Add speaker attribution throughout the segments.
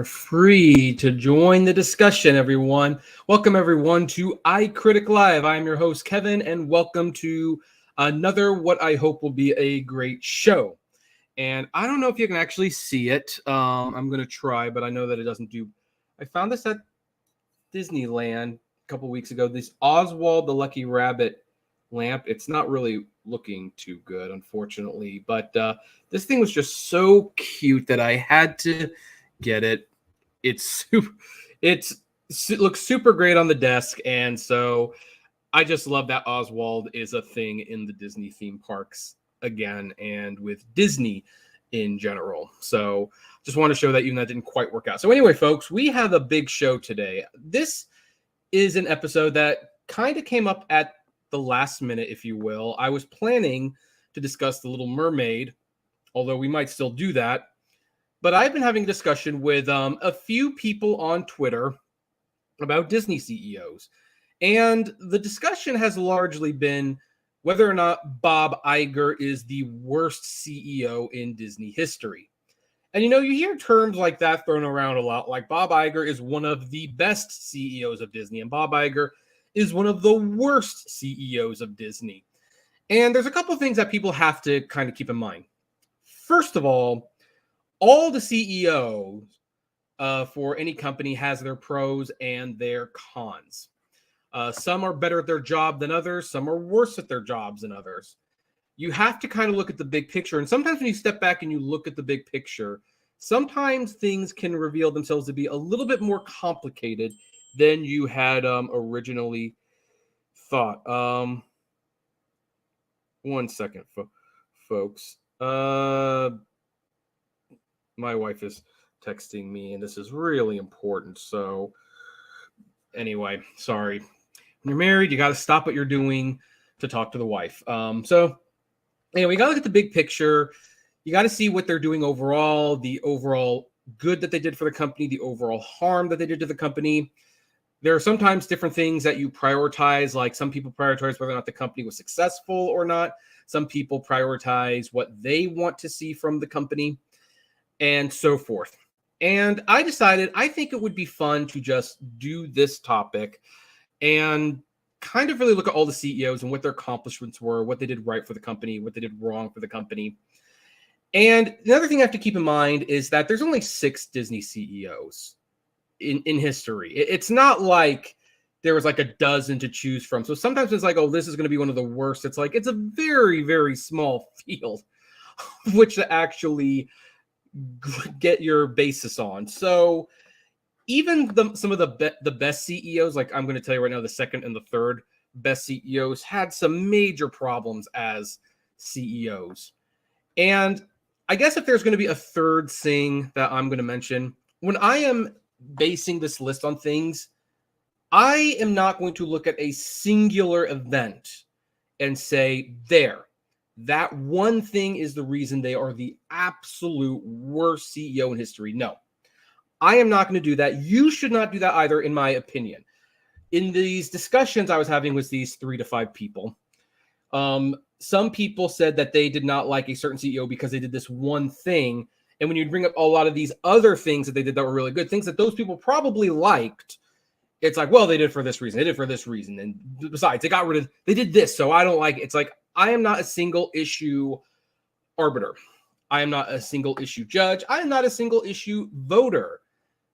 Speaker 1: are free to join the discussion, everyone. Welcome, everyone, to iCritic Live. I'm your host, Kevin, and welcome to another what I hope will be a great show. And I don't know if you can actually see it. I'm going to try, but I know that it doesn't do. I found this at Disneyland a couple weeks ago. This Oswald the Lucky Rabbit lamp. It's not really looking too good, unfortunately, but this thing was just so cute that I had to get it. It looks super great on the desk, and so I just love that Oswald is a thing in the Disney theme parks again, and with Disney in general. So just want to show that, even that didn't quite work out. So anyway, folks, we have a big show today. This is an episode that kind of came up at the last minute, if you will. I was planning to discuss The Little Mermaid, although we might still do that. But I've been having a discussion with a few people on Twitter about Disney CEOs. And the discussion has largely been whether or not Bob Iger is the worst CEO in Disney history. And, you hear terms like that thrown around a lot, like Bob Iger is one of the best CEOs of Disney, and Bob Iger is one of the worst CEOs of Disney. And there's a couple of things that people have to kind of keep in mind. First of all the CEOs for any company has their pros and their cons. Some are better at their job than others. Some are worse at their jobs than others. You have to kind of look at the big picture. And sometimes when you step back and you look at the big picture, sometimes things can reveal themselves to be a little bit more complicated than you had originally thought. One second, folks. My wife is texting me, and this is really important. So anyway, sorry. When you're married, you got to stop what you're doing to talk to the wife. So anyway, you got to look at the big picture. You got to see what they're doing overall, the overall good that they did for the company, the overall harm that they did to the company. There are sometimes different things that you prioritize, like some people prioritize whether or not the company was successful or not. Some people prioritize what they want to see from the company, and so forth. And I decided I think it would be fun to just do this topic and kind of really look at all the CEOs and what their accomplishments were, what they did right for the company, what they did wrong for the company. And the other thing I have to keep in mind is that there's only 6 Disney CEOs in history. It's not like there was like a dozen to choose from. So sometimes it's like, oh, this is going to be one of the worst. It's like, it's a very, very small field which to actually get your basis on. So even some of the best CEOs, like I'm going to tell you right now, the second and the third best CEOs had some major problems as CEOs. And I guess if there's going to be a third thing that I'm going to mention, when I am basing this list on things, I am not going to look at a singular event and say, that one thing is the reason they are the absolute worst CEO in history. No, I am not going to do that. You should not do that either, in my opinion. In these discussions I was having with these 3 to 5 people, some people said that they did not like a certain CEO because they did this one thing. And when you bring up a lot of these other things that they did that were really good, things that those people probably liked, it's like, well, they did for this reason. They did for this reason. And besides, they did this, so I don't like it. It's like, I am not a single issue arbiter. I am not a single issue judge. I am not a single issue voter.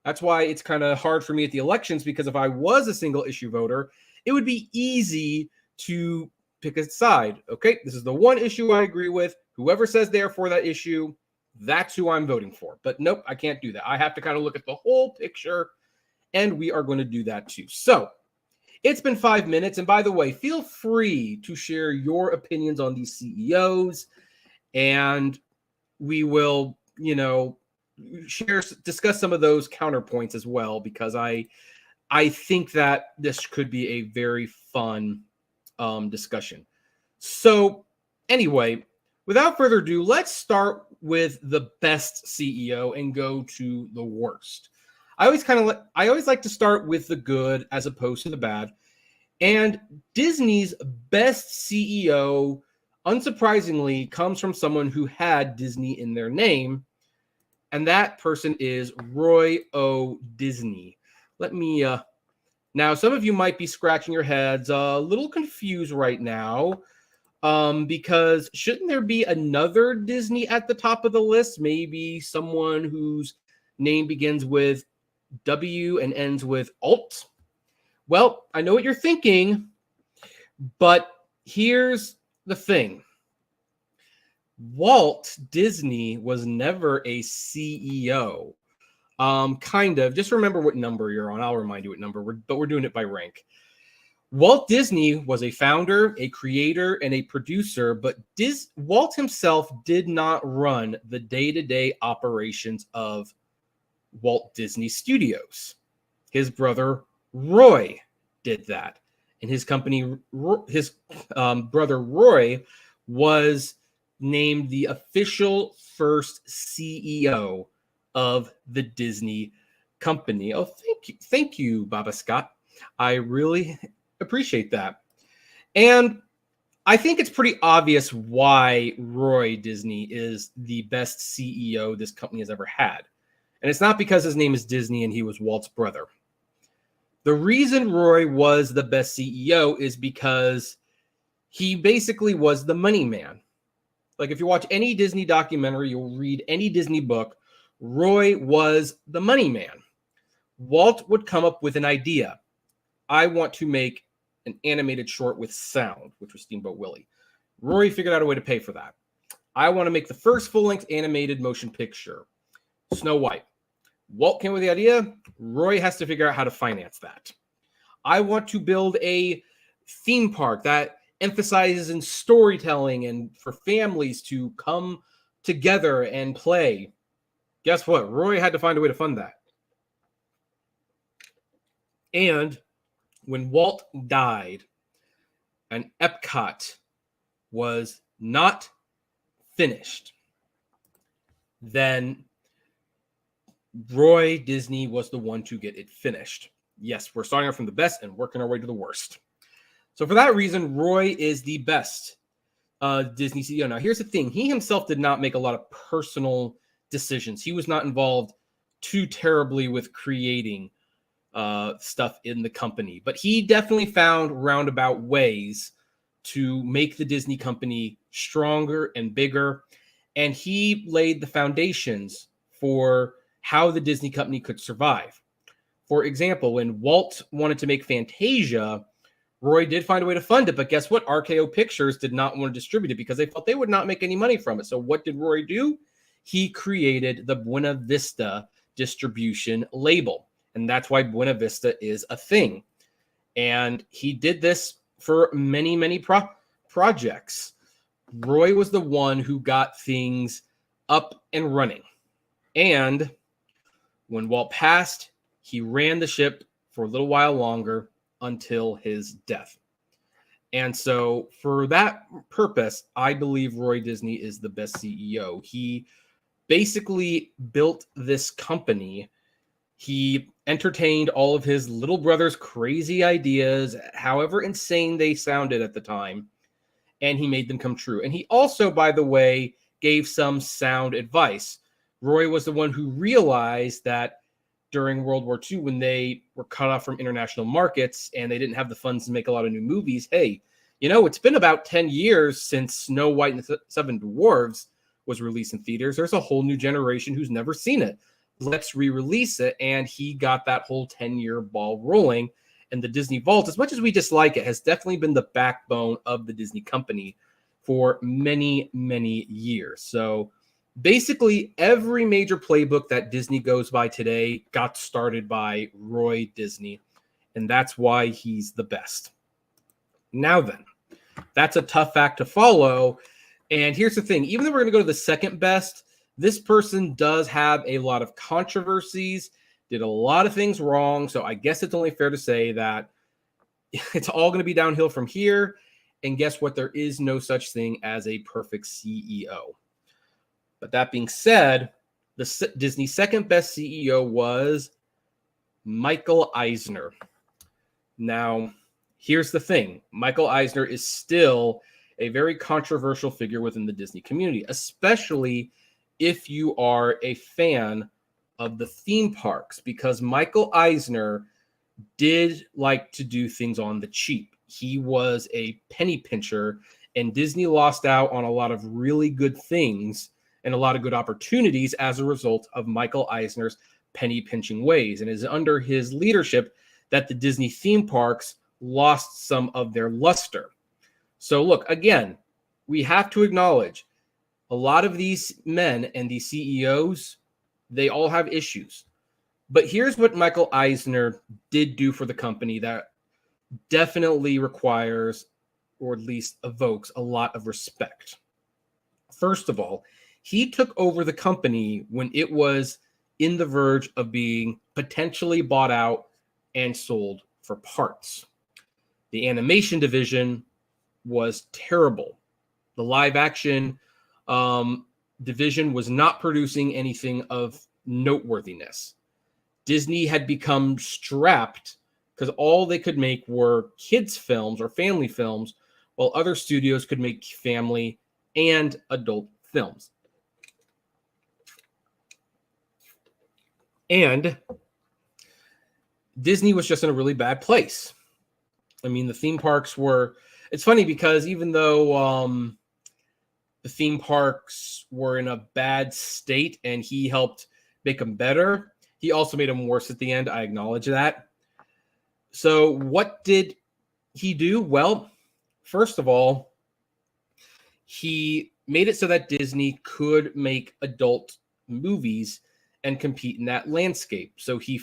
Speaker 1: That's why it's kind of hard for me at the elections, because if I was a single issue voter, it would be easy to pick a side. Okay, this is the one issue I agree with. Whoever says they're for that issue, that's who I'm voting for. But nope, I can't do that. I have to kind of look at the whole picture, and we are going to do that too. So it's been 5 minutes. And by the way, feel free to share your opinions on these CEOs, and we will, discuss some of those counterpoints as well, because I think that this could be a very fun discussion. So anyway, without further ado, let's start with the best CEO and go to the worst. I always like to start with the good as opposed to the bad. And Disney's best CEO, unsurprisingly, comes from someone who had Disney in their name, And that person is Roy O. Disney. Let me, now some of you might be scratching your heads a little confused right now, because shouldn't there be another Disney at the top of the list? Maybe someone whose name begins with W and ends with Alt? Well, I know what you're thinking, but here's the thing. Walt Disney was never a CEO. Kind of. Just remember what number you're on. I'll remind you what number, but we're doing it by rank. Walt Disney was a founder, a creator, and a producer, but Walt himself did not run the day-to-day operations of Walt Disney Studios. His brother Roy did that, and his company, his brother Roy, was named the official first CEO of the Disney company. Oh, thank you, Baba Scott. I really appreciate that. And I think it's pretty obvious why Roy Disney is the best CEO this company has ever had. And it's not because his name is Disney and he was Walt's brother. The reason Roy was the best CEO is because he basically was the money man. Like if you watch any Disney documentary, you'll read any Disney book, Roy was the money man. Walt would come up with an idea. I want to make an animated short with sound, which was Steamboat Willie. Roy figured out a way to pay for that. I want to make the first full-length animated motion picture, Snow White. Walt came with the idea. Roy has to figure out how to finance that. I want to build a theme park that emphasizes in storytelling and for families to come together and play. Guess what? Roy had to find a way to fund that. And when Walt died and Epcot was not finished, then Roy Disney was the one to get it finished. Yes, we're starting off from the best and working our way to the worst. So for that reason, Roy is the best Disney CEO. Now, here's the thing. He himself did not make a lot of personal decisions. He was not involved too terribly with creating stuff in the company. But he definitely found roundabout ways to make the Disney company stronger and bigger. And he laid the foundations for how the Disney company could survive. For example, when Walt wanted to make Fantasia, Roy did find a way to fund it, but guess what? RKO Pictures did not want to distribute it because they felt they would not make any money from it. So what did Roy do? He created the Buena Vista distribution label, and that's why Buena Vista is a thing. And he did this for many, many projects. Roy was the one who got things up and running. And when Walt passed, he ran the ship for a little while longer until his death. And so for that purpose, I believe Roy Disney is the best CEO. He basically built this company. He entertained all of his little brother's crazy ideas, however insane they sounded at the time, and he made them come true. And he also, by the way, gave some sound advice. Roy was the one who realized that during World War II, when they were cut off from international markets and they didn't have the funds to make a lot of new movies, hey, it's been about 10 years since Snow White and the Seven Dwarfs was released in theaters. There's a whole new generation who's never seen it. Let's re-release it. And he got that whole 10-year ball rolling. And the Disney Vault, as much as we dislike it, has definitely been the backbone of the Disney company for many, many years. So basically, every major playbook that Disney goes by today got started by Roy Disney, and that's why he's the best. Now then, that's a tough fact to follow, and here's the thing. Even though we're going to go to the second best, this person does have a lot of controversies, did a lot of things wrong, so I guess it's only fair to say that it's all going to be downhill from here, and guess what? There is no such thing as a perfect CEO. But that being said, the Disney's second best CEO was Michael Eisner. Now, here's the thing. Michael Eisner is still a very controversial figure within the Disney community, especially if you are a fan of the theme parks, because Michael Eisner did like to do things on the cheap. He was a penny pincher, and Disney lost out on a lot of really good things and a lot of good opportunities as a result of Michael Eisner's penny pinching ways. And it is under his leadership that the Disney theme parks lost some of their luster. So look, again, we have to acknowledge a lot of these men and these CEOs, they all have issues. But here's what Michael Eisner did do for the company that definitely requires, or at least evokes, a lot of respect. First of all, he took over the company when it was in the verge of being potentially bought out and sold for parts. The animation division was terrible. The live action division was not producing anything of noteworthiness. Disney had become strapped because all they could make were kids' films or family films, while other studios could make family and adult films. And Disney was just in a really bad place. I mean, the theme parks were, it's funny because even though the theme parks were in a bad state and he helped make them better, he also made them worse at the end. I acknowledge that. So what did he do? Well, first of all, he made it so that Disney could make adult movies and compete in that landscape. So he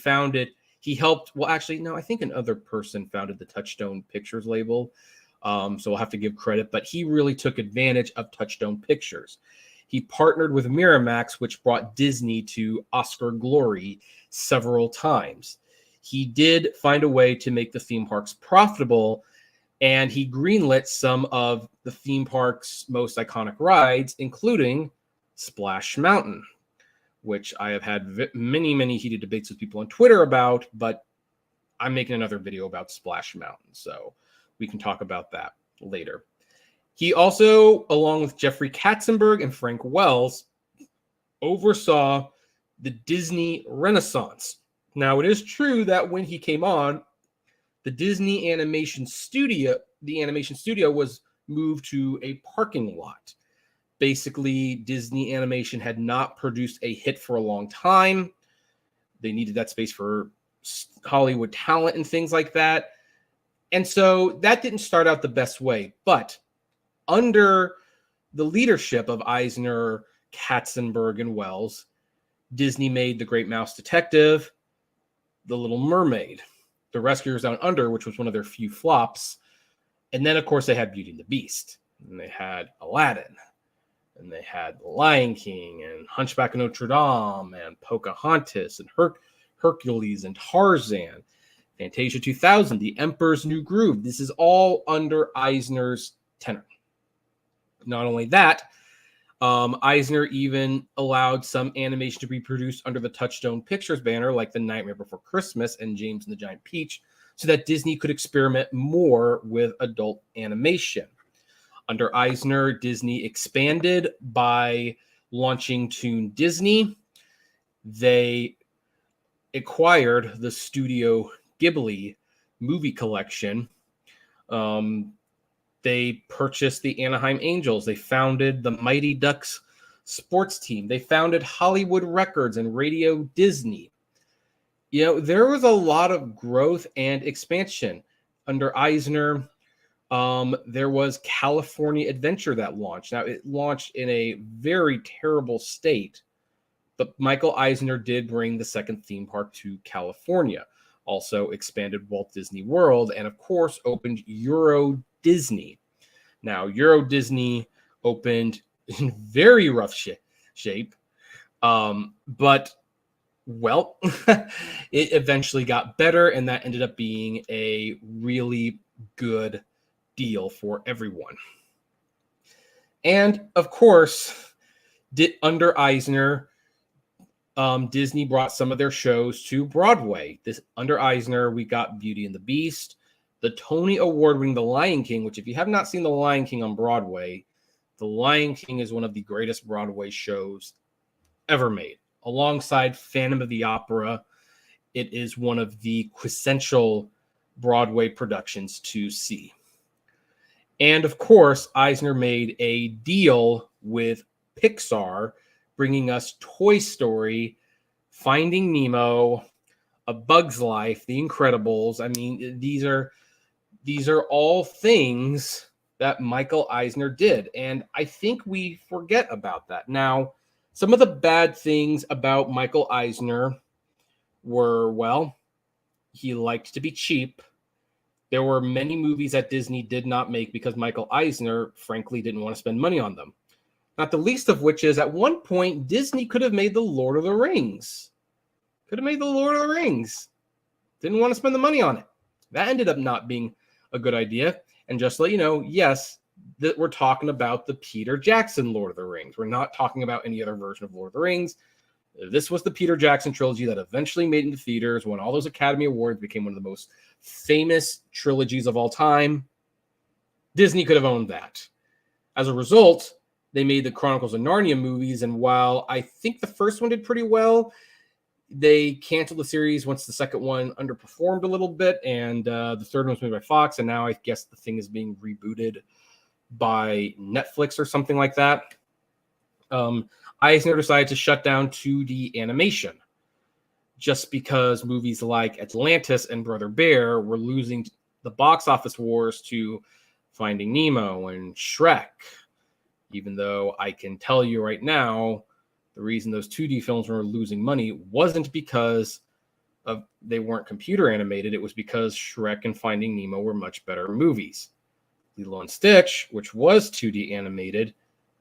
Speaker 1: helped, well, actually, no, I think another person founded the Touchstone Pictures label. So I'll have to give credit, but he really took advantage of Touchstone Pictures. He partnered with Miramax, which brought Disney to Oscar glory several times. He did find a way to make the theme parks profitable, and he greenlit some of the theme park's most iconic rides, including Splash Mountain, which I have had many, many heated debates with people on Twitter about, but I'm making another video about Splash Mountain, so we can talk about that later. He also, along with Jeffrey Katzenberg and Frank Wells, oversaw the Disney Renaissance. Now, it is true that when he came on, the Disney animation studio was moved to a parking lot. Basically, Disney Animation had not produced a hit for a long time. They needed that space for Hollywood talent and things like that. And so that didn't start out the best way. But under the leadership of Eisner, Katzenberg, and Wells, Disney made The Great Mouse Detective, The Little Mermaid, The Rescuers Down Under, which was one of their few flops. And then, of course, they had Beauty and the Beast. And they had Aladdin. And they had The Lion King and Hunchback of Notre Dame and Pocahontas and Hercules and Tarzan. Fantasia 2000, The Emperor's New Groove. This is all under Eisner's tenure. Not only that, Eisner even allowed some animation to be produced under the Touchstone Pictures banner, like The Nightmare Before Christmas and James and the Giant Peach, so that Disney could experiment more with adult animation. Under Eisner, Disney expanded by launching Toon Disney. They acquired the Studio Ghibli movie collection. They purchased the Anaheim Angels. They founded the Mighty Ducks sports team. They founded Hollywood Records and Radio Disney. You know, there was a lot of growth and expansion. Under Eisner, there was California Adventure that launched. Now, it launched in a very terrible state, but Michael Eisner did bring the second theme park to California. Also expanded Walt Disney World, and of course opened Euro Disney. Now, Euro Disney opened in very rough shape, but, well, it eventually got better, and that ended up being a really good deal for everyone. And, of course, under Eisner, Disney brought some of their shows to Broadway. Under Eisner, we got Beauty and the Beast, the Tony Award-winning The Lion King, which if you have not seen The Lion King on Broadway, The Lion King is one of the greatest Broadway shows ever made. Alongside Phantom of the Opera, it is one of the quintessential Broadway productions to see. And of course, Eisner made a deal with Pixar, bringing us Toy Story, Finding Nemo, A Bug's Life, The Incredibles. I mean, these are all things that Michael Eisner did, and I think we forget about that. Now, some of the bad things about Michael Eisner were, well, he liked to be cheap. There were many movies that Disney did not make because Michael Eisner, frankly, didn't want to spend money on them. Not the least of which is, at one point, Disney could have made The Lord of the Rings. Didn't want to spend the money on it. That ended up not being a good idea. And just to let you know, yes, that we're talking about the Peter Jackson Lord of the Rings. We're not talking about any other version of Lord of the Rings. This was the Peter Jackson trilogy that eventually made it into theaters, won all those Academy Awards, became one of the most famous trilogies of all time. Disney could have owned that. As a result, they made the Chronicles of Narnia movies, and while I think the first one did pretty well, they canceled the series once the second one underperformed a little bit, and the third one was made by Fox, and now I guess the thing is being rebooted by Netflix or something like that. Eisner decided to shut down 2D animation just because movies like Atlantis and Brother Bear were losing the box office wars to Finding Nemo and Shrek. Even though I can tell you right now, the reason those 2D films were losing money wasn't because they weren't computer animated. It was because Shrek and Finding Nemo were much better movies. Lilo and Stitch, which was 2D animated,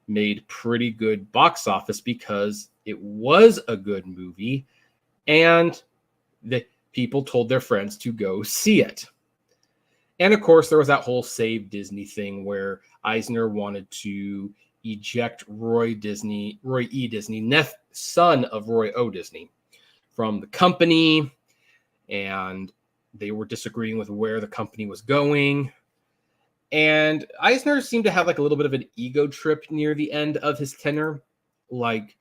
Speaker 1: made pretty good box office because it was a good movie and the people told their friends to go see it. And of course, there was that whole Save Disney thing where Eisner wanted to eject Roy E. Disney, son of Roy O. Disney, from the company, and they were disagreeing with where the company was going. And Eisner seemed to have like a little bit of an ego trip near the end of his tenure. Like,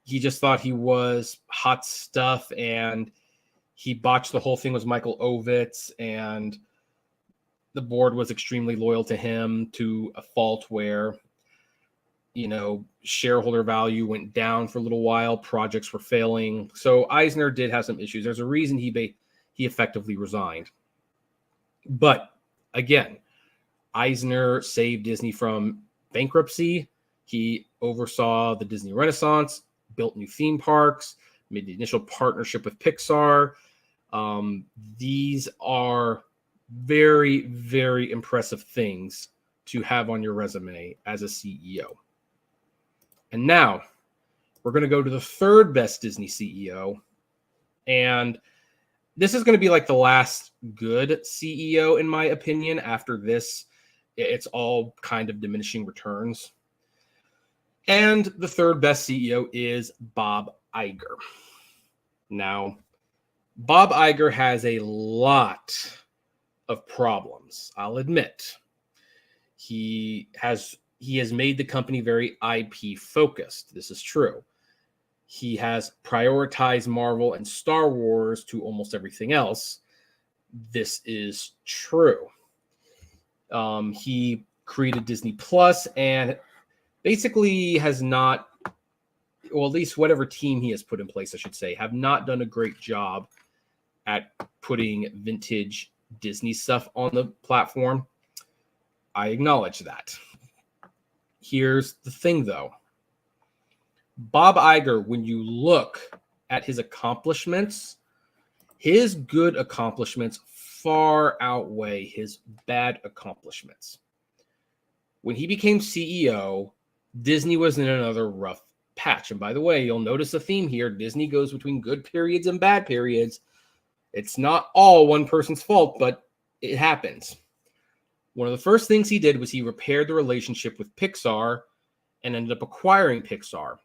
Speaker 1: he just thought he was hot stuff, and he botched the whole thing with Michael Ovitz, and the board was extremely loyal to him to a fault where, you know, shareholder value went down for a little while. Projects were failing. So Eisner did have some issues. There's a reason he effectively resigned. But again, Eisner saved Disney from bankruptcy. He oversaw the Disney Renaissance, built new theme parks, made the initial partnership with Pixar. These are very, very impressive things to have on your resume as a CEO. And now we're going to go to the third best Disney CEO. And this is going to be like the last good CEO, in my opinion. After this, it's all kind of diminishing returns. And the third best CEO is Bob Iger. Now, Bob Iger has a lot of problems, I'll admit. He has made the company very IP focused. This is true. He has prioritized Marvel and Star Wars to almost everything else. This is true. He created Disney Plus and basically has not, well, at least whatever team he has put in place, I should say, have not done a great job at putting vintage Disney stuff on the platform. I acknowledge that. Here's the thing, though. Bob Iger, when you look at his accomplishments, his good accomplishments far outweigh his bad accomplishments. When he became CEO, Disney was in another rough patch. And by the way, you'll notice a theme here. Disney goes between good periods and bad periods. It's not all one person's fault, but it happens. One of the first things he did was he repaired the relationship with Pixar and ended up acquiring Pixar.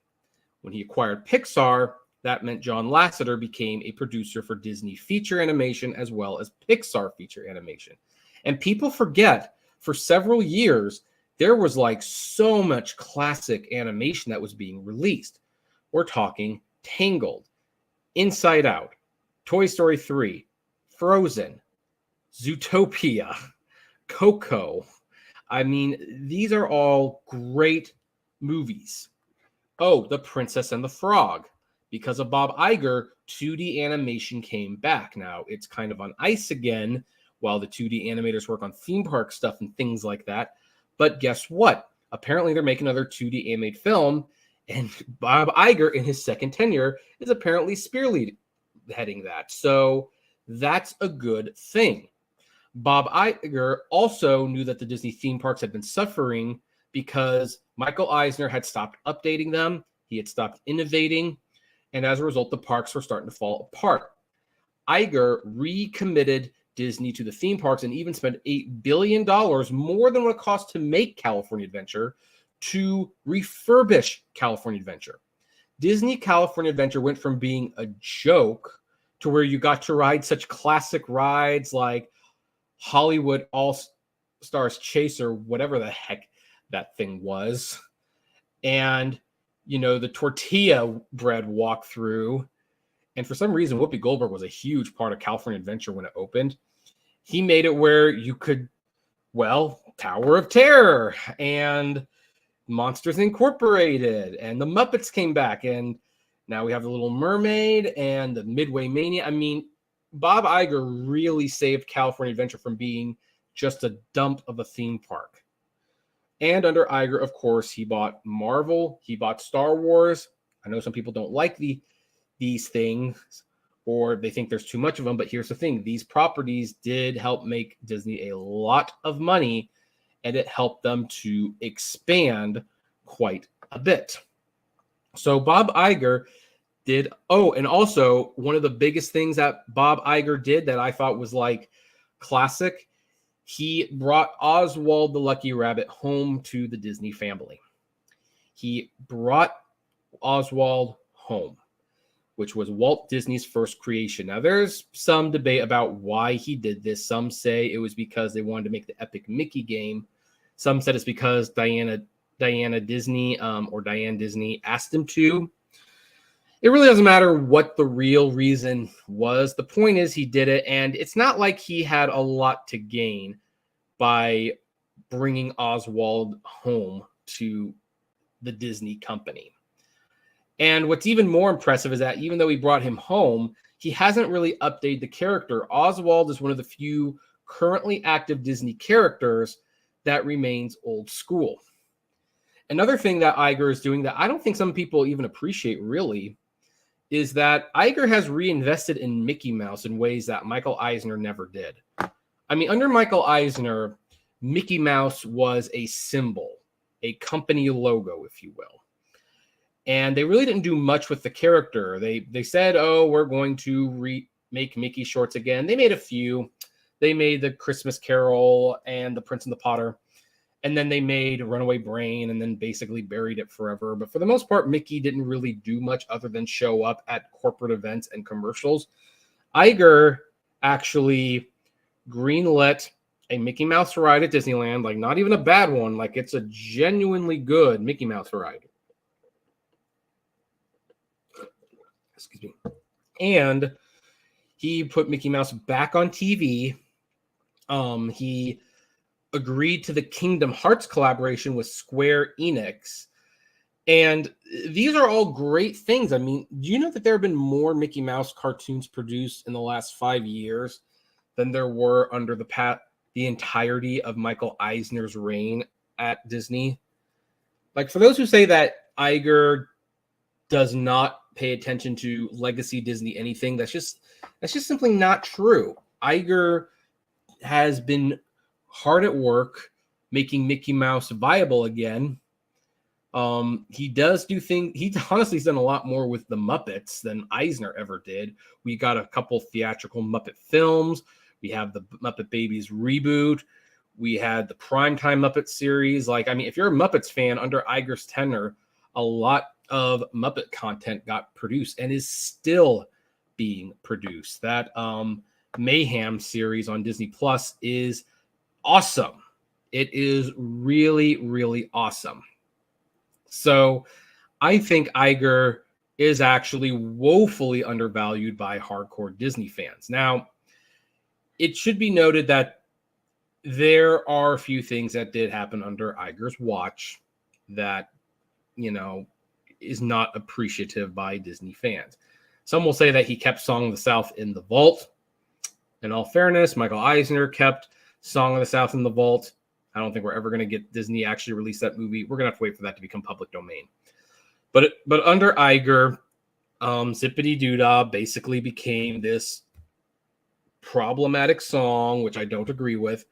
Speaker 1: When he acquired Pixar, that meant John Lasseter became a producer for Disney feature animation as well as Pixar feature animation. And people forget, for several years, there was like so much classic animation that was being released. we're talking Tangled, Inside Out, Toy Story 3, Frozen, Zootopia, Coco. I mean, these are all great movies. Oh, The Princess and the Frog. Because of Bob Iger, 2D animation came back. Now it's kind of on ice again while the 2D animators work on theme park stuff and things like that. But guess what? Apparently they're making another 2D animated film, and Bob Iger in his second tenure is apparently spearheading that. So that's a good thing. Bob Iger also knew that the Disney theme parks had been suffering because Michael Eisner had stopped updating them. He had stopped innovating. And as a result, the parks were starting to fall apart. Iger recommitted Disney to the theme parks and even spent $8 billion, more than what it cost to make California Adventure, to refurbish California Adventure. Disney California Adventure went from being a joke to where you got to ride such classic rides like Hollywood All-Stars Chaser, whatever the heck that thing was. And the tortilla bread walkthrough. And for some reason, Whoopi Goldberg was a huge part of California Adventure when it opened. He made it where you could, Tower of Terror and Monsters Incorporated and the Muppets came back. And now we have the Little Mermaid and the Midway Mania. I mean, Bob Iger really saved California Adventure from being just a dump of a theme park. And under Iger, of course, he bought Marvel. He bought Star Wars. I know some people don't like these things or they think there's too much of them. But here's the thing. These properties did help make Disney a lot of money, and it helped them to expand quite a bit. So Bob Iger did. Oh, and also one of the biggest things that Bob Iger did that I thought was like classic, he brought Oswald the Lucky Rabbit home to the Disney family. He brought Oswald home, which was Walt Disney's first creation. Now, there's some debate about why he did this. Some say it was because they wanted to make the Epic Mickey game. Some said it's because Diane Disney asked him to. It really doesn't matter what the real reason was. The point is he did it, and it's not like he had a lot to gain by bringing Oswald home to the Disney company. And what's even more impressive is that even though he brought him home, he hasn't really updated the character. Oswald is one of the few currently active Disney characters that remains old school. Another thing that Iger is doing that I don't think some people even appreciate really is that Iger has reinvested in Mickey Mouse in ways that Michael Eisner never did. I mean, under Michael Eisner, Mickey Mouse was a symbol, a company logo, if you will. And they really didn't do much with the character. They said, we're going to remake Mickey shorts again. They made a few. They made the Christmas Carol and the Prince and the Potter. And then they made Runaway Brain and then basically buried it forever. But for the most part, Mickey didn't really do much other than show up at corporate events and commercials. Iger actually greenlit a Mickey Mouse ride at Disneyland, like not even a bad one. Like it's a genuinely good Mickey Mouse ride. Excuse me. And he put Mickey Mouse back on TV. He agreed to the Kingdom Hearts collaboration with Square Enix. And these are all great things. I mean, do you know that there have been more Mickey Mouse cartoons produced in the last 5 years than there were under the entirety of Michael Eisner's reign at Disney? Like, for those who say that Iger does not pay attention to legacy Disney anything, that's just simply not true. Iger has been hard at work making Mickey Mouse viable again. He does do things. He honestly has done a lot more with the Muppets than Eisner ever did. We got a couple theatrical Muppet films. We have the Muppet Babies reboot. We had the Primetime Muppet series. Like, I mean, if you're a Muppets fan, under Iger's tenure, a lot of Muppet content got produced and is still being produced. That Mayhem series on Disney Plus is awesome. It is really, really awesome. So I think Iger is actually woefully undervalued by hardcore Disney fans. Now, it should be noted that there are a few things that did happen under Iger's watch that, is not appreciative by Disney fans. Some will say that he kept Song of the South in the vault. In all fairness, Michael Eisner kept Song of the South in the vault. I don't think we're ever going to get Disney actually release that movie. We're going to have to wait for that to become public domain. But under Iger, Zippity Doodah basically became this problematic song, which I don't agree with.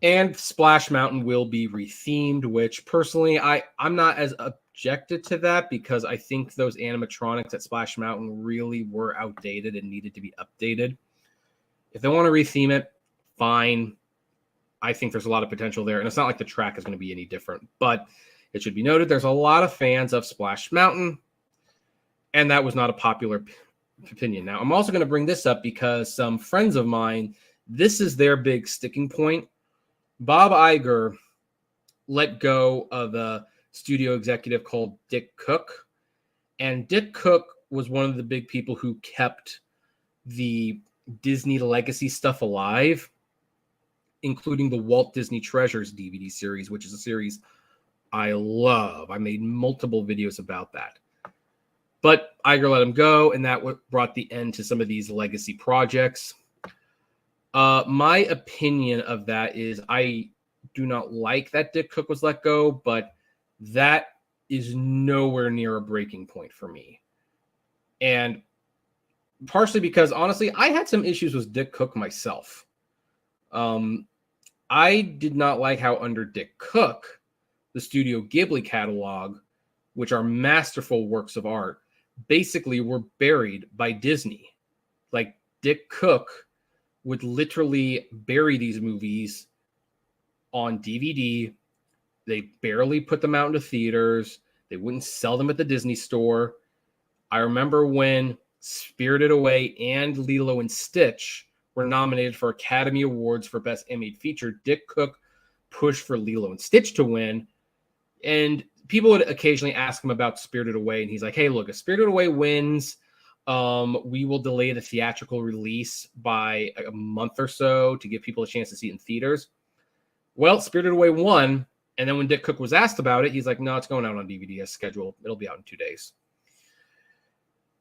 Speaker 1: And Splash Mountain will be rethemed, which personally I'm not as objected to that, because I think those animatronics at Splash Mountain really were outdated and needed to be updated. If they want to retheme it, fine. I think there's a lot of potential there, and it's not like the track is going to be any different. But it should be noted there's a lot of fans of Splash Mountain, and that was not a popular opinion. Now, I'm also going to bring this up because some friends of mine, this is their big sticking point. Bob Iger let go of a studio executive called Dick Cook, and Dick Cook was one of the big people who kept the Disney legacy stuff alive, including the Walt Disney Treasures DVD series, which is a series I love. I made multiple videos about that. But Iger let him go, and that brought the end to some of these legacy projects. My opinion of that is I do not like that Dick Cook was let go, but that is nowhere near a breaking point for me. And partially because, honestly, I had some issues with Dick Cook myself. I did not like how under Dick Cook, the Studio Ghibli catalog, which are masterful works of art, basically were buried by Disney. Like, Dick Cook would literally bury these movies on DVD. They barely put them out into theaters. They wouldn't sell them at the Disney store. I remember when Spirited Away and Lilo and Stitch were nominated for Academy Awards for Best Animated Feature, Dick Cook pushed for Lilo and Stitch to win. And people would occasionally ask him about Spirited Away, and he's like, hey, look, if Spirited Away wins, we will delay the theatrical release by a month or so to give people a chance to see it in theaters. Well, Spirited Away won, and then when Dick Cook was asked about it, he's like, no, it's going out on DVD as scheduled. It'll be out in 2 days.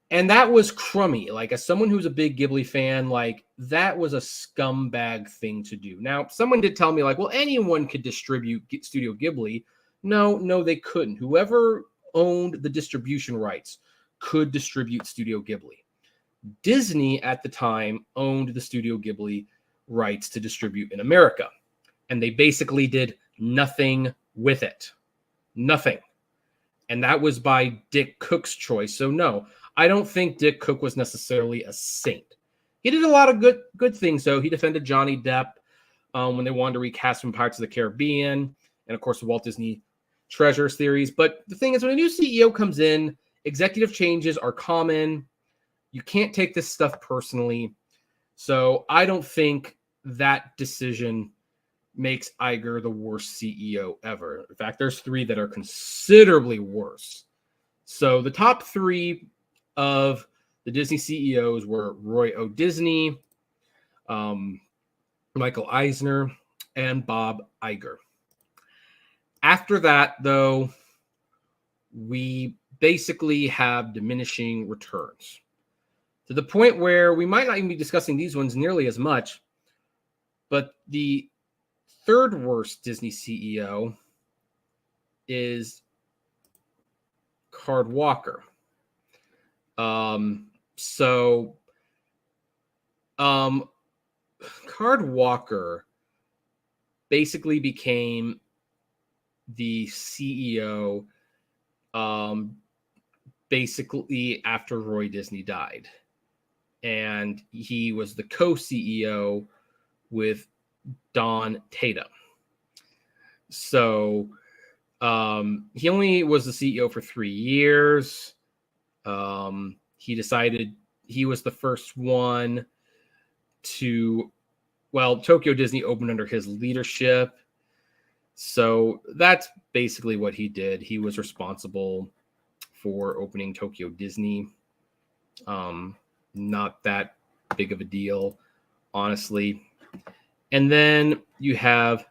Speaker 1: And that was crummy. Like, as someone who's a big Ghibli fan, like, that was a scumbag thing to do. Now, someone did tell me, like, well, anyone could distribute Studio Ghibli. No, they couldn't. Whoever owned the distribution rights could distribute Studio Ghibli. Disney at the time owned the Studio Ghibli rights to distribute in America. And they basically did nothing with it. Nothing. And that was by Dick Cook's choice. So no, I don't think Dick Cook was necessarily a saint. He did a lot of good things, though. He defended Johnny Depp when they wanted to recast him Pirates of the Caribbean, and of course the Walt Disney Treasure series. But the thing is, when a new CEO comes in, executive changes are common. You can't take this stuff personally. So I don't think that decision makes Iger the worst CEO ever. In fact, there's 3 that are considerably worse. So the top 3 of the Disney CEOs were Roy O. Disney, Michael Eisner, and Bob Iger. After that, though, we basically have diminishing returns to the point where we might not even be discussing these ones nearly as much. But the 3rd worst Disney CEO is Card Walker. Card Walker basically became the CEO basically after Roy Disney died. And he was the co-CEO with Don Tatum. So he only was the CEO for 3 years. He decided he was the first one to, Tokyo Disney opened under his leadership. So that's basically what he did. He was responsible for opening Tokyo Disney. Not that big of a deal, honestly. And then you have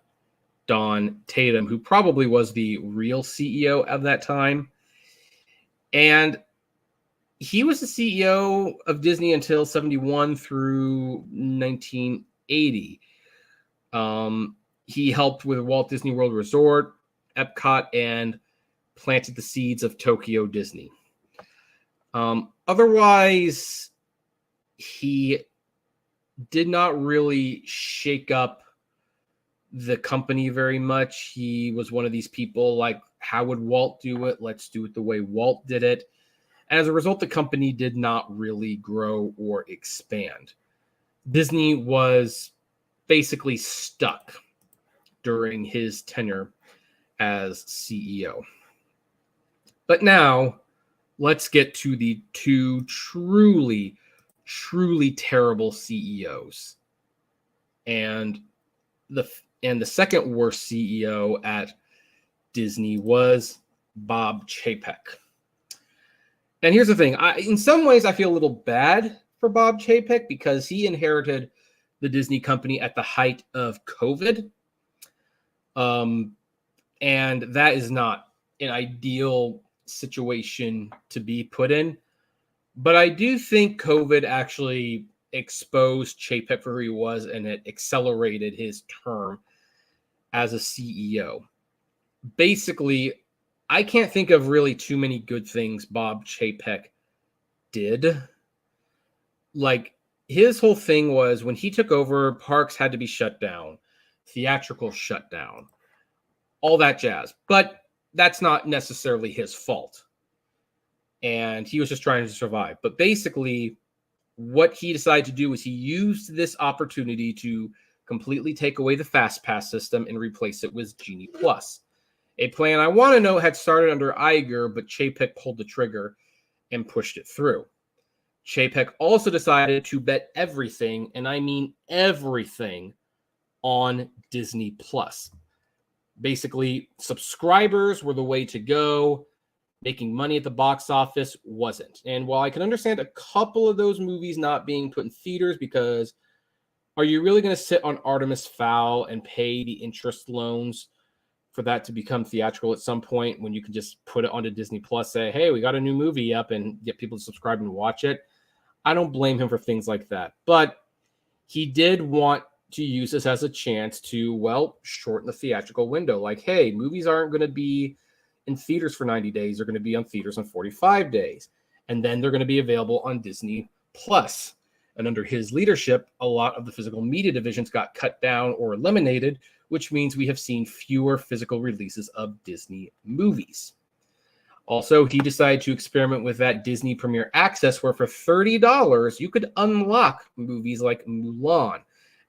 Speaker 1: Don Tatum, who probably was the real CEO of that time. And he was the CEO of Disney until 71 through 1980. He helped with Walt Disney World Resort, Epcot, and planted the seeds of Tokyo Disney. Otherwise, he did not really shake up the company very much. He was one of these people like, how would Walt do it? Let's do it the way Walt did it. And as a result, the company did not really grow or expand. Disney was basically stuck during his tenure as CEO. But now, let's get to the two truly terrible CEOs. And the second worst CEO at Disney was Bob Chapek. And here's the thing. In some ways, I feel a little bad for Bob Chapek because he inherited the Disney company at the height of COVID. And that is not an ideal situation to be put in. But I do think COVID actually exposed Chapek for who he was, and it accelerated his term as a CEO. Basically, I can't think of really too many good things Bob Chapek did. Like, his whole thing was when he took over, parks had to be shut down, theatrical shut down, all that jazz. But that's not necessarily his fault. And he was just trying to survive. But basically, what he decided to do was he used this opportunity to completely take away the Fast Pass system and replace it with Genie Plus. A plan I want to know had started under Iger, but Chapek pulled the trigger and pushed it through. Chapek also decided to bet everything, and I mean everything, on Disney Plus. Basically, subscribers were the way to go. Making money at the box office wasn't. And while I can understand a couple of those movies not being put in theaters, because are you really going to sit on Artemis Fowl and pay the interest loans for that to become theatrical at some point when you can just put it onto Disney Plus, say, hey, we got a new movie up, and get people to subscribe and watch it? I don't blame him for things like that. But he did want to use this as a chance to, well, shorten the theatrical window. Like, hey, movies aren't going to be in theaters for 90 days. They're going to be on theaters in 45 days. And then they're going to be available on Disney Plus. And under his leadership, a lot of the physical media divisions got cut down or eliminated, which means we have seen fewer physical releases of Disney movies. Also, he decided to experiment with that Disney Premier Access, where for $30, you could unlock movies like Mulan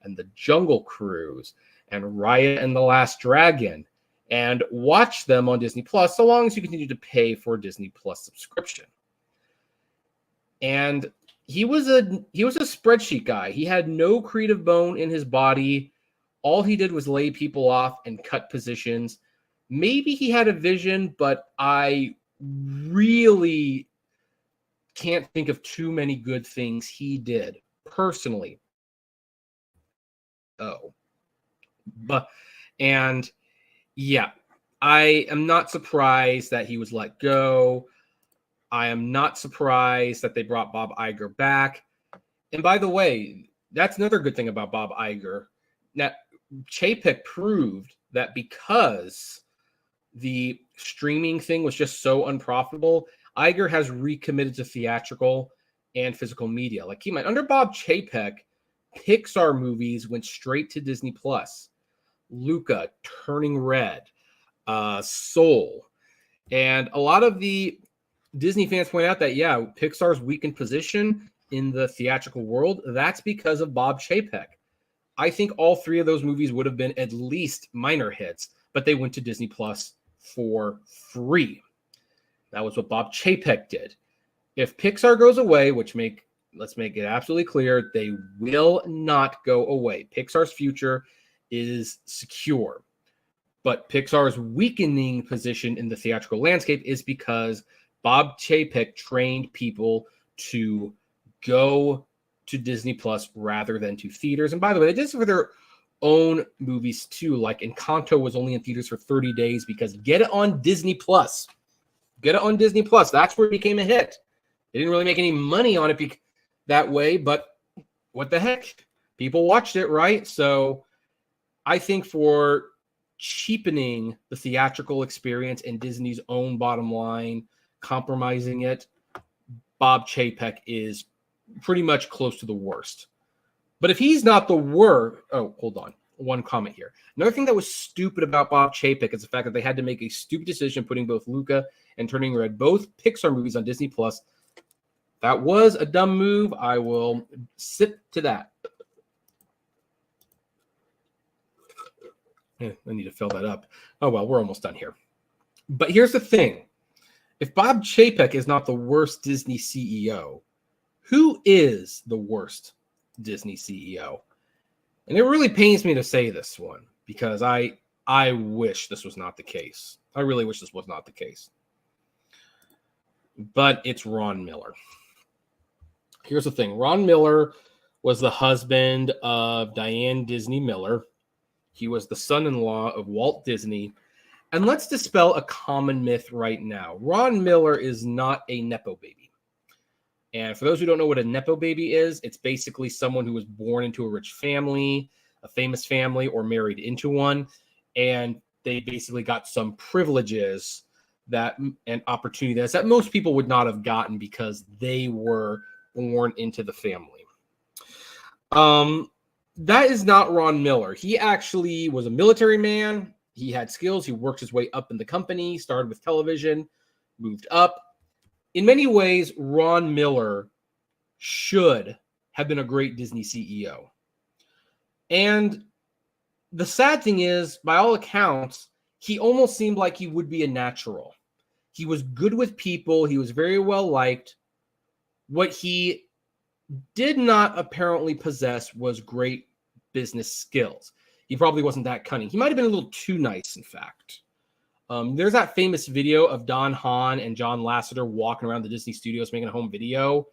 Speaker 1: and The Jungle Cruise and Raya and the Last Dragon, and watch them on Disney Plus so long as you continue to pay for a Disney Plus subscription. And he was a spreadsheet guy. He had no creative bone in his body. All he did was lay people off and cut positions. Maybe he had a vision, but I really can't think of too many good things he did personally. Yeah, I am not surprised that he was let go. I am not surprised that they brought Bob Iger back. And by the way, that's another good thing about Bob Iger. Now, Chapek proved that because the streaming thing was just so unprofitable, Iger has recommitted to theatrical and physical media. Like, keep in mind, under Bob Chapek, Pixar movies went straight to Disney Plus. Luca, Turning Red, Soul. And a lot of the Disney fans point out that, yeah, Pixar's weakened position in the theatrical world, that's because of Bob Chapek. I think all three of those movies would have been at least minor hits, but they went to Disney Plus for free. That was what Bob Chapek did. If Pixar goes away, let's make it absolutely clear, they will not go away. Pixar's future is secure. But Pixar's weakening position in the theatrical landscape is because Bob Chapek trained people to go to Disney Plus rather than to theaters. And by the way, they did this for their own movies too. Like Encanto was only in theaters for 30 days because get it on Disney Plus. Get it on Disney Plus. That's where it became a hit. They didn't really make any money on it that way, but what the heck? People watched it, right? So I think for cheapening the theatrical experience and Disney's own bottom line, compromising it, Bob Chapek is pretty much close to the worst. But if he's not the worst, oh, hold on. One comment here. Another thing that was stupid about Bob Chapek is the fact that they had to make a stupid decision putting both Luca and Turning Red, both Pixar movies, on Disney Plus. That was a dumb move. I will sip to that. I need to fill that up. Oh, well, we're almost done here. But here's the thing. If Bob Chapek is not the worst Disney CEO, who is the worst Disney CEO? And it really pains me to say this one because I wish this was not the case. I really wish this was not the case. But it's Ron Miller. Here's the thing. Ron Miller was the husband of Diane Disney Miller. He was the son-in-law of Walt Disney. And let's dispel a common myth right now. Ron Miller is not a Nepo baby. And for those who don't know what a Nepo baby is, it's basically someone who was born into a rich family, a famous family, or married into one. And they basically got some privileges and opportunities that most people would not have gotten because they were born into the family. That is not Ron Miller. He actually was a military man. He had skills. He worked his way up in the company, started with television, moved up. In many ways, Ron Miller should have been a great Disney CEO. And the sad thing is, by all accounts, he almost seemed like he would be a natural. He was good with people. He was very well liked. What he did not apparently possess was great business skills. He probably wasn't that cunning. He might have been a little too nice, in fact. There's that famous video of Don Hahn and John Lasseter walking around the Disney studios making a home video,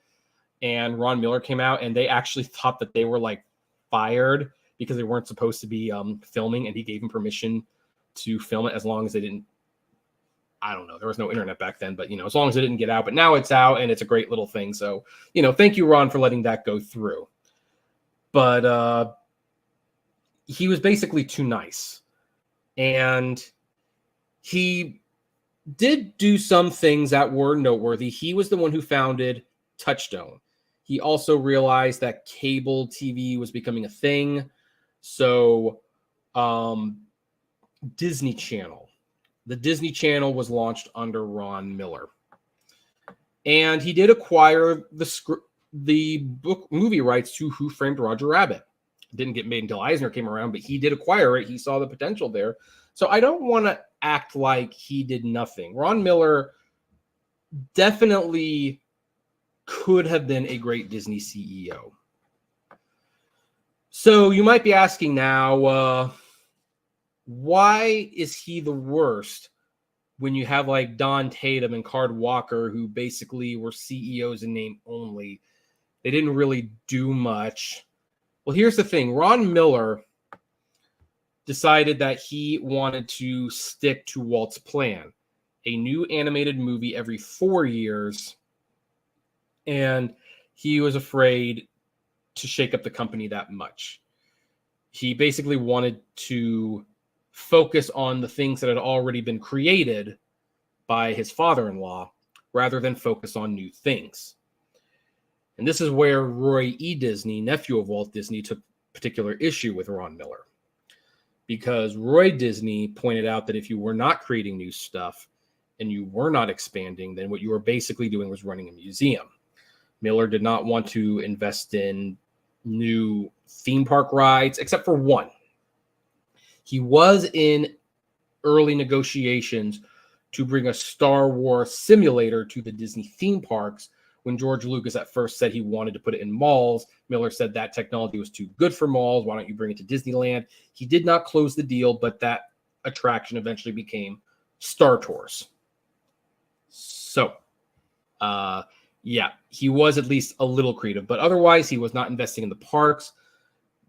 Speaker 1: and Ron Miller came out, and they actually thought that they were like fired because they weren't supposed to be filming, and he gave them permission to film it as long as they didn't. I don't know. There was no internet back then, but as long as it didn't get out. But now it's out, and it's a great little thing. So thank you, Ron, for letting that go through. But he was basically too nice. And he did do some things that were noteworthy. He was the one who founded Touchstone. He also realized that cable TV was becoming a thing. So Disney Channel. The Disney Channel was launched under Ron Miller. And he did acquire the book movie rights to Who Framed Roger Rabbit. It didn't get made until Eisner came around, but he did acquire it. He saw the potential there. So I don't want to act like he did nothing. Ron Miller definitely could have been a great Disney CEO. So you might be asking now, why is he the worst when you have like Don Tatum and Card Walker, who basically were CEOs in name only? They didn't really do much. Well, here's the thing. Ron Miller decided that he wanted to stick to Walt's plan, a new animated movie every 4 years. And he was afraid to shake up the company that much. He basically wanted to focus on the things that had already been created by his father-in-law rather than focus on new things. And this is where Roy E. Disney, nephew of Walt Disney, took particular issue with Ron Miller. Because Roy Disney pointed out that if you were not creating new stuff and you were not expanding, then what you were basically doing was running a museum. Miller did not want to invest in new theme park rides, except for one. He was in early negotiations to bring a Star Wars simulator to the Disney theme parks. When George Lucas at first said he wanted to put it in malls, Miller said that technology was too good for malls. Why don't you bring it to Disneyland? He did not close the deal, but that attraction eventually became Star Tours. So Yeah, he was at least a little creative, but otherwise he was not investing in the parks.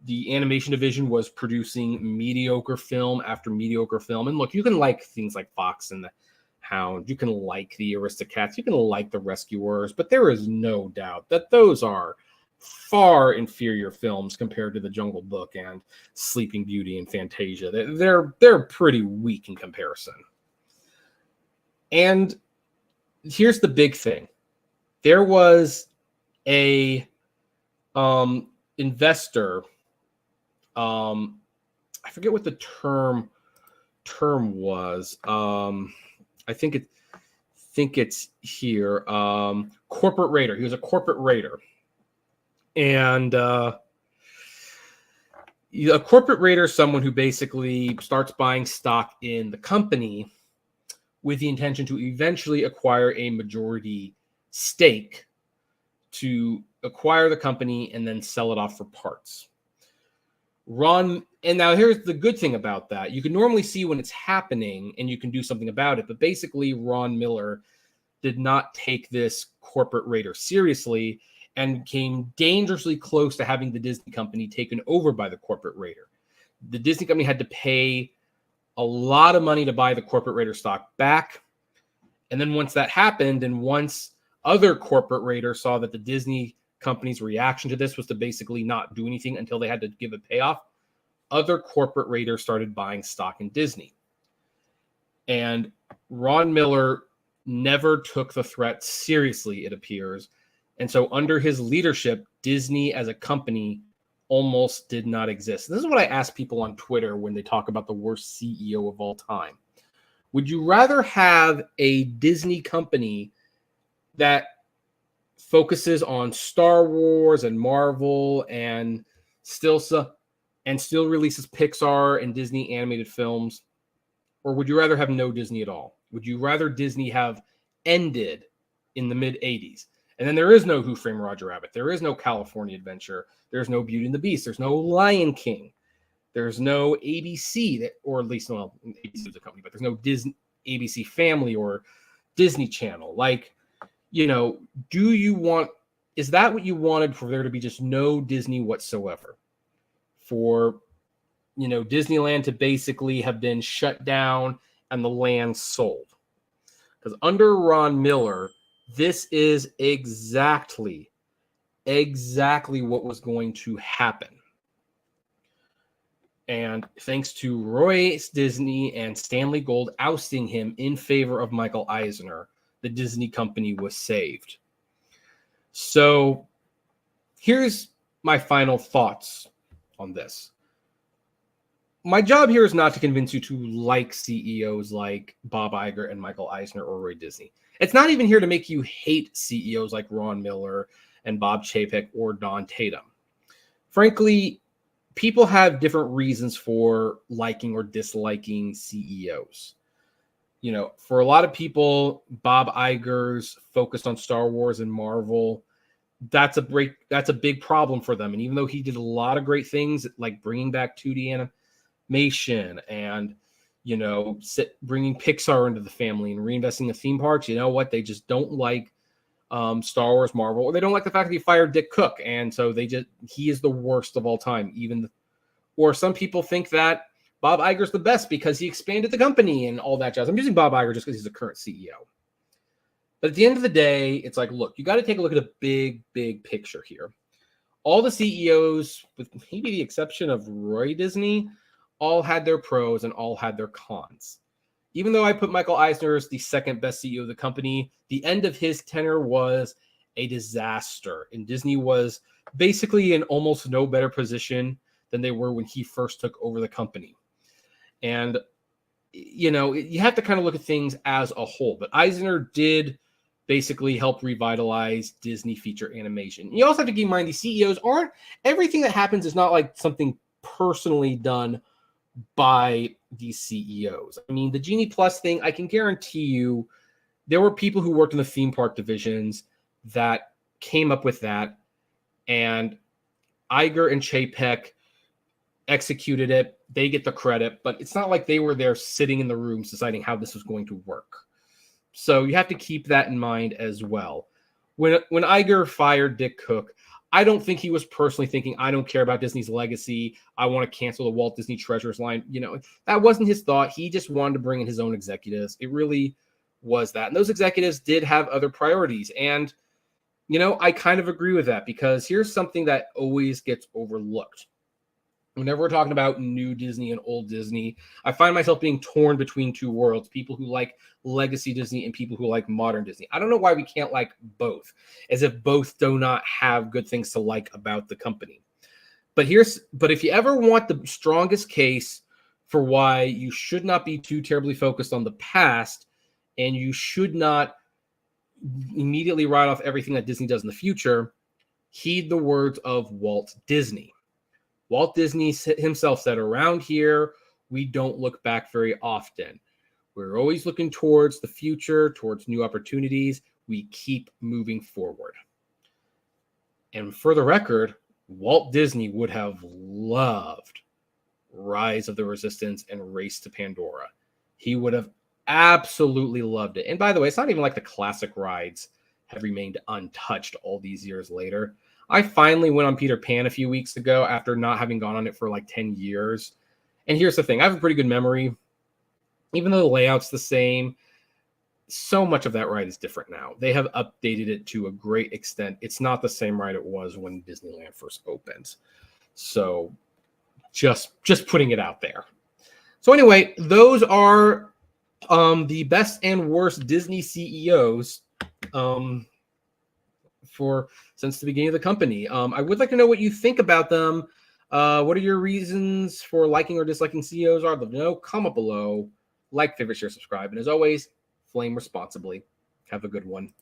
Speaker 1: The animation division was producing mediocre film after mediocre film. And look, you can like things like Fox and the Hound, you can like the Aristocats, you can like the Rescuers, but there is no doubt that those are far inferior films compared to The Jungle Book and Sleeping Beauty and Fantasia. They're pretty weak in comparison. And here's the big thing. There was a investor, I forget what the term was. I think it's here. Corporate raider. He was a corporate raider. And a corporate raider is someone who basically starts buying stock in the company with the intention to eventually acquire a majority stake to acquire the company and then sell it off for parts. And now here's the good thing about that. You can normally see when it's happening and you can do something about it, but basically Ron Miller did not take this corporate raider seriously and came dangerously close to having the Disney company taken over by the corporate raider. The Disney company had to pay a lot of money to buy the corporate raider stock back. And then once that happened, and once other corporate raiders saw that the Disney company's reaction to this was to basically not do anything until they had to give a payoff, other corporate raiders started buying stock in Disney. And Ron Miller never took the threat seriously, it appears. And so under his leadership, Disney as a company almost did not exist. This is what I ask people on Twitter when they talk about the worst CEO of all time. Would you rather have a Disney company that focuses on Star Wars and Marvel and still releases Pixar and Disney animated films? Or would you rather have no Disney at all? Would you rather Disney have ended in the mid-'80s? And then there is no Who Framed Roger Rabbit. There is no California Adventure. There's no Beauty and the Beast. There's no Lion King. There's no ABC, or at least, well, ABC is a company, but there's no Disney, ABC Family or Disney Channel. Like, is that what you wanted, for there to be just no Disney whatsoever? For, Disneyland to basically have been shut down and the land sold? Because under Ron Miller, this is exactly what was going to happen. And thanks to Roy Disney and Stanley Gold ousting him in favor of Michael Eisner, the Disney company was saved. So here's my final thoughts on this. My job here is not to convince you to like CEOs like Bob Iger and Michael Eisner or Roy Disney. It's not even here to make you hate CEOs like Ron Miller and Bob Chapek or Don Tatum. Frankly, people have different reasons for liking or disliking CEOs. For a lot of people, Bob Iger's focused on Star Wars and Marvel. That's a big problem for them. And even though he did a lot of great things, like bringing back 2D animation and bringing Pixar into the family and reinvesting in theme parks, you know what? They just don't like Star Wars, Marvel, or they don't like the fact that he fired Dick Cook, and so he is the worst of all time. Or some people think that Bob Iger's the best because he expanded the company and all that jazz. I'm using Bob Iger just because he's the current CEO. But at the end of the day, it's like, look, you got to take a look at a big, big picture here. All the CEOs, with maybe the exception of Roy Disney, all had their pros and all had their cons. Even though I put Michael Eisner as the second best CEO of the company, the end of his tenure was a disaster. And Disney was basically in almost no better position than they were when he first took over the company. And, you have to kind of look at things as a whole. But Eisner did basically help revitalize Disney feature animation. You also have to keep in mind these CEOs everything that happens is not like something personally done by these CEOs. I mean, the Genie Plus thing, I can guarantee you there were people who worked in the theme park divisions that came up with that, and Iger and Chapek executed it. They get the credit, but it's not like they were there sitting in the rooms deciding how this was going to work. So you have to keep that in mind as well. When Iger fired Dick Cook, I don't think he was personally thinking, I don't care about Disney's legacy. I want to cancel the Walt Disney Treasures line. That wasn't his thought. He just wanted to bring in his own executives. It really was that. And those executives did have other priorities. And, I kind of agree with that, because here's something that always gets overlooked. Whenever we're talking about new Disney and old Disney, I find myself being torn between two worlds, people who like legacy Disney and people who like modern Disney. I don't know why we can't like both, as if both do not have good things to like about the company. But if you ever want the strongest case for why you should not be too terribly focused on the past, and you should not immediately write off everything that Disney does in the future, heed the words of Walt Disney. Walt Disney himself said, around here, we don't look back very often. We're always looking towards the future, towards new opportunities. We keep moving forward. And for the record, Walt Disney would have loved Rise of the Resistance and Race to Pandora. He would have absolutely loved it. And by the way, it's not even like the classic rides have remained untouched all these years later. I finally went on Peter Pan a few weeks ago after not having gone on it for like 10 years. And here's the thing. I have a pretty good memory. Even though the layout's the same, so much of that ride is different now. They have updated it to a great extent. It's not the same ride it was when Disneyland first opened. So just putting it out there. So anyway, those are the best and worst Disney CEOs since the beginning of the company. I would like to know what you think about them. What are your reasons for liking or disliking CEOs? I'd love to know. Comment below. Like, favorite, share, subscribe. And as always, flame responsibly. Have a good one.